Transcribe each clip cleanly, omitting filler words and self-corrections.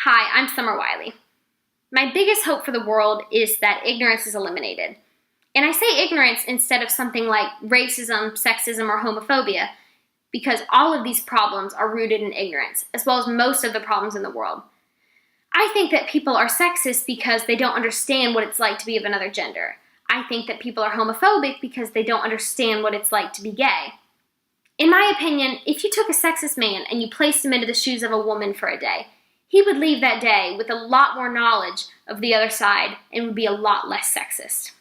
Hi, I'm Summer Wylie. My biggest hope for the world is that ignorance is eliminated. And I say ignorance instead of something like racism, sexism, or homophobia, because all of these problems are rooted in ignorance, as well as most of the problems in the world. I think that people are sexist because they don't understand what it's like to be of another gender. I think that people are homophobic because they don't understand what it's like to be gay. In my opinion, if you took a sexist man and you placed him into the shoes of a woman for a day, he would leave that day with a lot more knowledge of the other side and would be a lot less sexist.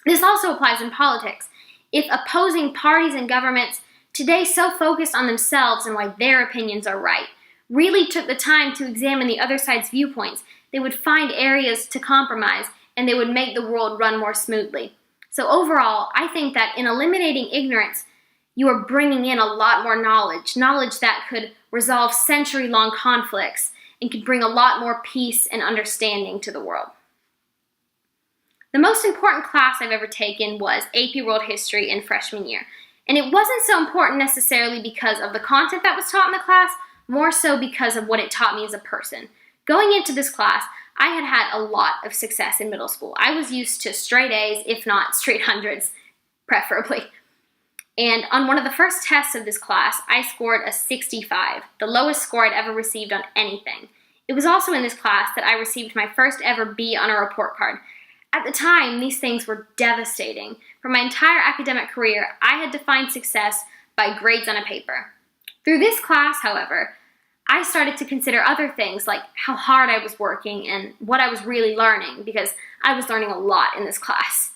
This also applies in politics. If opposing parties and governments, today so focused on themselves and why their opinions are right, really took the time to examine the other side's viewpoints, they would find areas to compromise and they would make the world run more smoothly. So overall, I think that in eliminating ignorance, you are bringing in a lot more knowledge that could resolve century-long conflicts and could bring a lot more peace and understanding to the world. The most important class I've ever taken was AP World History in freshman year. And it wasn't so important necessarily because of the content that was taught in the class, more so because of what it taught me as a person. Going into this class, I had had a lot of success in middle school. I was used to straight A's, if not straight hundreds, preferably. And on one of the first tests of this class, I scored a 65, the lowest score I'd ever received on anything. It was also in this class that I received my first ever B on a report card. At the time, these things were devastating. For my entire academic career, I had defined success by grades on a paper. Through this class, however, I started to consider other things like how hard I was working and what I was really learning, because I was learning a lot in this class.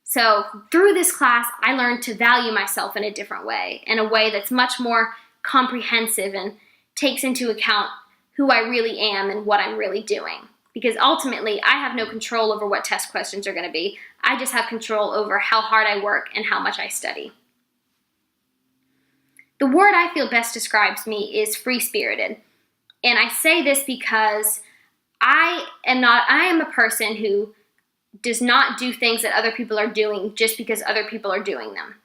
So through this class, I learned to value myself in a different way, in a way that's much more comprehensive and takes into account who I really am and what I'm really doing. Because ultimately, I have no control over what test questions are going to be. I just have control over how hard I work and how much I study. The word I feel best describes me is free-spirited. And I say this because I am a person who does not do things that other people are doing just because other people are doing them.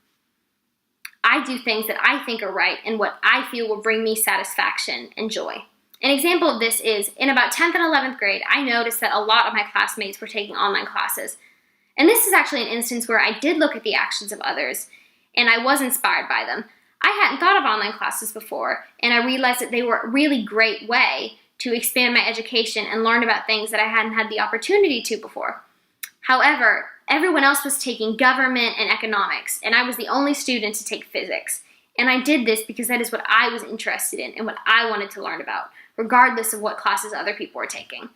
I do things that I think are right and what I feel will bring me satisfaction and joy. An example of this is, in about 10th and 11th grade, I noticed that a lot of my classmates were taking online classes. And this is actually an instance where I did look at the actions of others, and I was inspired by them. I hadn't thought of online classes before, and I realized that they were a really great way to expand my education and learn about things that I hadn't had the opportunity to before. However, everyone else was taking government and economics, and I was the only student to take physics. And I did this because that is what I was interested in and what I wanted to learn about, regardless of what classes other people were taking.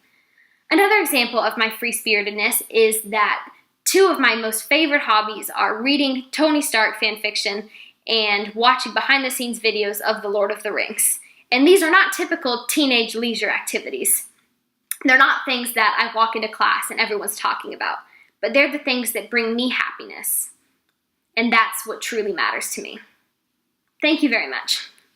Another example of my free-spiritedness is that two of my most favorite hobbies are reading Tony Stark fanfiction and watching behind-the-scenes videos of The Lord of the Rings. And these are not typical teenage leisure activities. They're not things that I walk into class and everyone's talking about, but they're the things that bring me happiness. And that's what truly matters to me. Thank you very much.